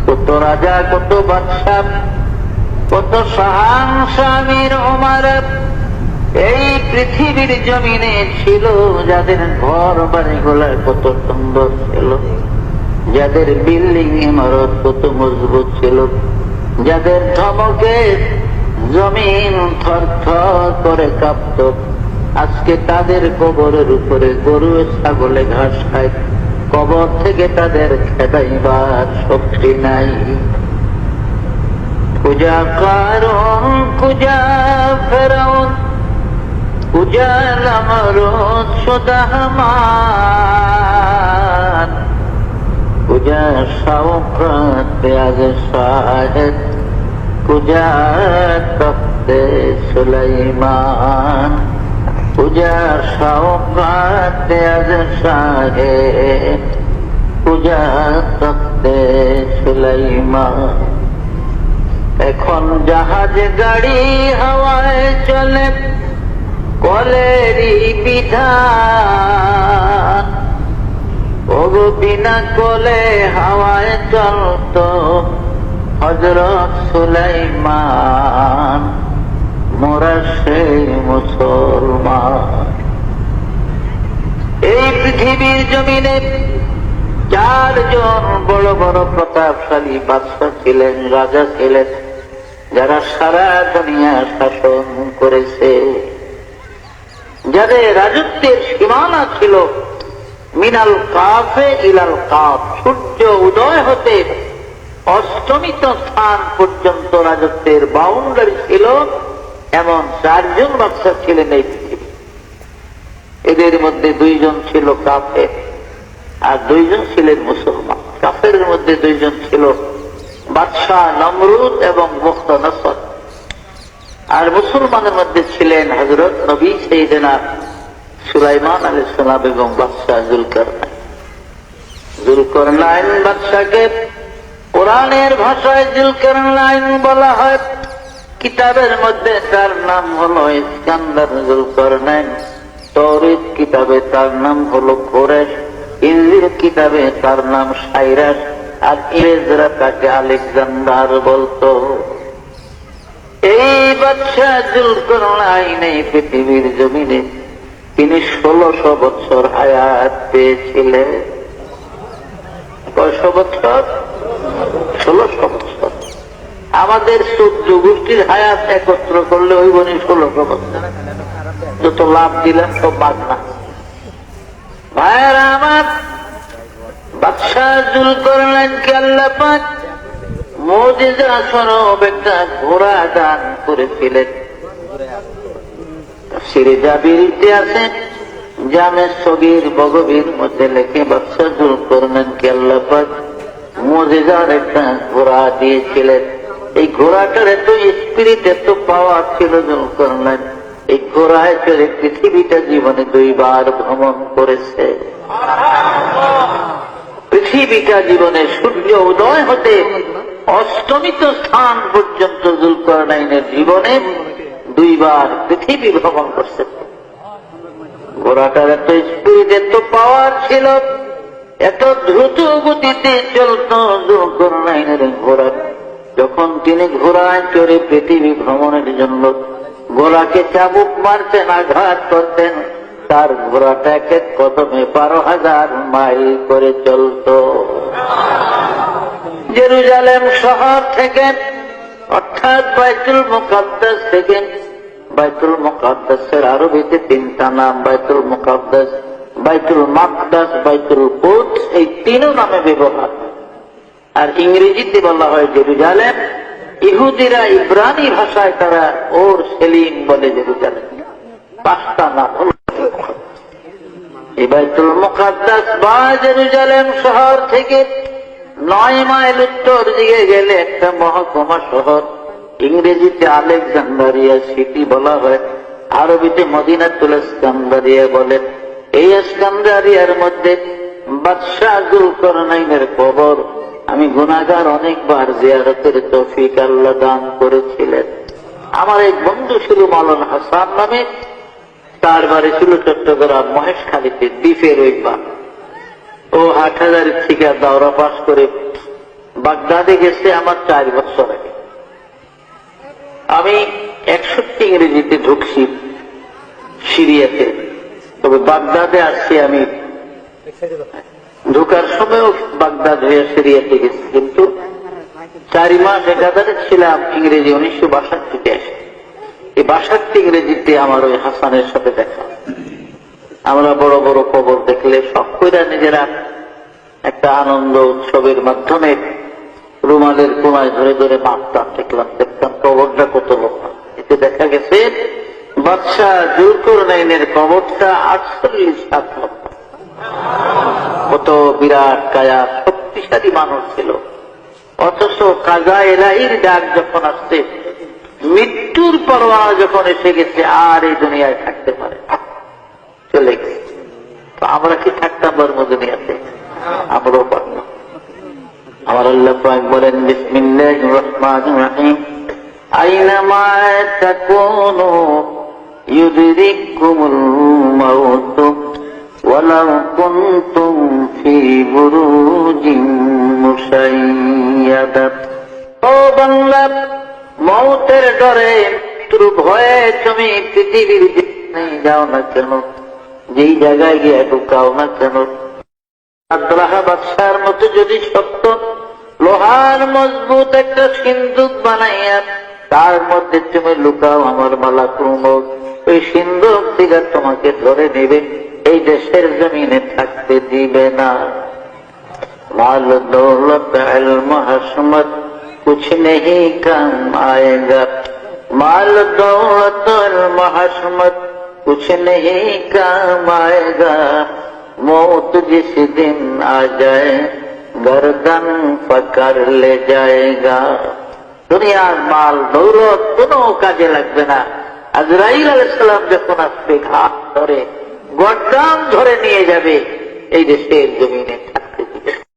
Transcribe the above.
কত রাজা, কত বাদশা, কত শাহান শামির ওমর এই পৃথিবীর জমিনে ছিল, যাদের ঘর বাড়িগুলা কত সুন্দর ছিল, যাদের বিল্ডিং ইমারত কত মজবুত ছিল, যাদের ধমকে জমিন থরথর করে কাঁপত। আজকে তাদের কবরের উপরে গরু ছাগলে ঘাস খায়, কবর থেকে তাদের খেদাইবার শক্তি নাই। কুজা কারণ, কুজা ফেরাউন, কুজা নমরুদ সুদাহমান, কুজা শওকত আজ শাহেদ, কুজা তখতে সুলাইমান, কুজা শওকত আজ শাহেদ, কুজা তখতে সুলাইমান। এখন জাহাজ গাড়ি হাওয়ায় চলে, কলেরই বিধান, ওগো বিনা কলে হাওয়ায় চলত হযরত সুলাইমান, মোরা সেই মুসলমান। এই পৃথিবীর জমিনে চারজন বড় বড় প্রতাপশালী বাদশা ছিলেন, রাজা ছিলেন, যারা সারা দুনিয়া শাসন করেছে, যাদের রাজত্বের সীমানা ছিল মিনাল কাফে ইলাল কাফ, সূর্য উদয় হতে অস্তমিত স্থান পর্যন্ত রাজত্বের বাউন্ডারি ছিল। এমন চারজন বাদশা ছিলেন এই পৃথিবী। এদের মধ্যে দুইজন ছিল কাফের আর দুইজন ছিলেন মুসলমান। কাফের মধ্যে দুইজন ছিল বাদশাহ নমরুদ এবং মুখতানসর, আর মুসলমানের মধ্যে ছিলেন হযরত নবী সাইয়েদনা সুলাইমান আলাইহিস সালাম এবং বাদশাহ যুলকারনাইন। যুলকারনাইন বাদশাকে কোরআনের ভাষায় যুলকারনাইন বলা হয়। কিতাবের মধ্যে তার নাম হলো ইস্কান্দার যুলকারনাইন, তাওরীত কিতাবে তার নাম হলো কোরেশ, ইনজিল কিতাবে তার নাম সাইরাস, আর ইংরেজরা তাকে আলেকজান্ডার বলতো। এই বাদশাহ যুলকারনাইন এই পৃথিবীর জমিনে তিনি 1600 বছর হায়াত পেয়েছিলেন। কয়শো বছর? 1600 বছর। আমাদের 14 গোষ্ঠীর হায়াত একত্র করলে ওই বনি 1600 বছর। যত লাভ দিলেন তো বাদ না। ভাইয়েরা আমার, বাদশাহ যুলকারনাইনকে আল্লাহ পাক মুজিজা স্বরূপ একটা ঘোড়া দান করেছিলেন। তাফসীরে জাবিরিতে আছে, জামে সগীর বগবীর মধ্যে লেখে বাদশাহ যুলকারনাইনকে আল্লাহ পাক মুজিজার একটা ঘোড়া দিয়েছিলেন। এই ঘোড়াটার এত স্পিরিট, এত পাওয়ার ছিল যুলকারনাইন, এই ঘোড়ায় চড়ে পৃথিবীটা জীবনে 2 বার ভ্রমণ করেছে। পৃথিবীটা জীবনে সূর্য উদয় হতে অস্তমিত স্থান পর্যন্ত যুলকারনাইনের জীবনে 2 বার পৃথিবী ভ্রমণ করছে। ঘোড়াটার এত স্পিরিট, এত পাওয়ার ছিল, এত দ্রুত গতিতে চলত যুলকারনাইনের ঘোড়া। যখন তিনি ঘোড়ায় চড়ে পৃথিবী ভ্রমণের জন্য ঘোড়াকে চাবুক মারতেন, আঘাত করতেন, তার ঘোড়াটা এক এক কদমে 12,000 মাইল করে চলত। জেরুজালেম শহর থেকে, অর্থাৎ বাইতুল মুকাদ্দাস থেকে, বাইতুল মুকাদ্দাসের আরবিতে 3টা নাম, বাইতুল মুকাদ্দাস, বাইতুল মাকদাস, বাইতুল কুদস, এই 3 নামে ব্যবহার। আর ইংরেজিতে বলা হয় জেরুজালেম। ইহুদিরা ইব্রানি ভাষায় তারা ওর সেলিম বলে জেরুজালেম। 5টা নাম হল। এই বাইতুল মুকাদ্দাস বা জেরুজালেম শহর থেকে 9 মাইল উত্তর দিকে গেলে একটা মহকুমা শহর, ইংরেজিতে আলেকজান্ডারিয়া সিটি বলা হয়, আরবিতে মদিনাতুল ইস্কান্দারিয়া বলে। এই ইস্কান্দারিয়ার মধ্যে বাদশাহ যুলকারনাইনের কবর আমি গুনাহগার অনেকবার জিয়ারতের তৌফিক আল্লাহ দান করেছিলেন। আমার এক বন্ধু ছিল মাওলানা হাসান নামে, তার বাড়ি ছিল চট্টগ্রাম মহেশখালীতে, দ্বীপের ওই পা। ও হাটহাজারী থেকে দাওরা পাস করে বাগদাদে গেছে আমার 4 বছর আগে। আমি 61 ইংরেজিতে ঢুকছি সিরিয়াতে, তবে বাগদাদে আসছি আমি ঢুকার সময়ও বাগদাদ হয়ে সিরিয়াতে গেছি, কিন্তু 4 মাস একাধারে ছিলাম ইংরেজি 1962 আসে। এই 62 ইংরেজিতে আমার ওই হাসানের সাথে দেখা। আমরা বড় বড় কবর দেখলে সব কইরা নিজেরা একটা আনন্দ উৎসবের মাধ্যমে রুমালের কোনায় ধরে ধরে মাপতাম, দেখতাম কবরটা কত লোক। এতে দেখা গেছে বাদশাহ জুলকারনাইনের কবরটা 48 লক্ষ। কত বিরাট কায়া শক্তিশালী মানুষ ছিল। অথচ কাজা এলাহির ডাক যখন আসছে, মৃত্যুর পরোয়ানা যখন এসে গেছে, আর এই দুনিয়ায় থাকতে পারে না, চলে গেছে। তো আমরা কি থাকতাম বর্ম দুনিয়াতে? আমরাও পারব। আমার আল্লাহ পাক বলেন, বিসমিল্লাহির রহমানির রহিম, আইনামা তাকুনু ইউদরিকুমুল মাউত ওয়ালাউ কুনতুম ফি বুরুজিন মুশাইয়াদাত। ও বান্দা, মৌতের ডরে, মৃত্যুর ভয়ে তুমি পৃথিবীর যেখানে যাও না কেন, যেই জায়গায় গিয়ে ঢুকাও না কেন, আব্রাহা বাদশার মতো যদি সত্য লোহার মজবুত একটা সিন্দুক বানাইয়া তার মধ্যে তুমি লুকাও, আমার মালাকুল মউত ওই সিন্দুক থেকে তোমাকে ধরে নেবে, এই দেশের জমিনে থাকতে দিবে না। মাল দৌলত ইলম হশমত कुछ नहीं काम आएगा, माल दौलत इल्म हशमत कुछ नहीं काम आएगा, मौत जिस दिन आ जाए गर्दन पकड़ ले जाएगा। দুনিয়ার মাল দৌলত কোনো কাজে লাগবে না। আজরাইল আলাইহিস সালাম যখন আসবে, ঘাট ধরে গর্দান ধরে নিয়ে যাবে, এই দেশের জমিনে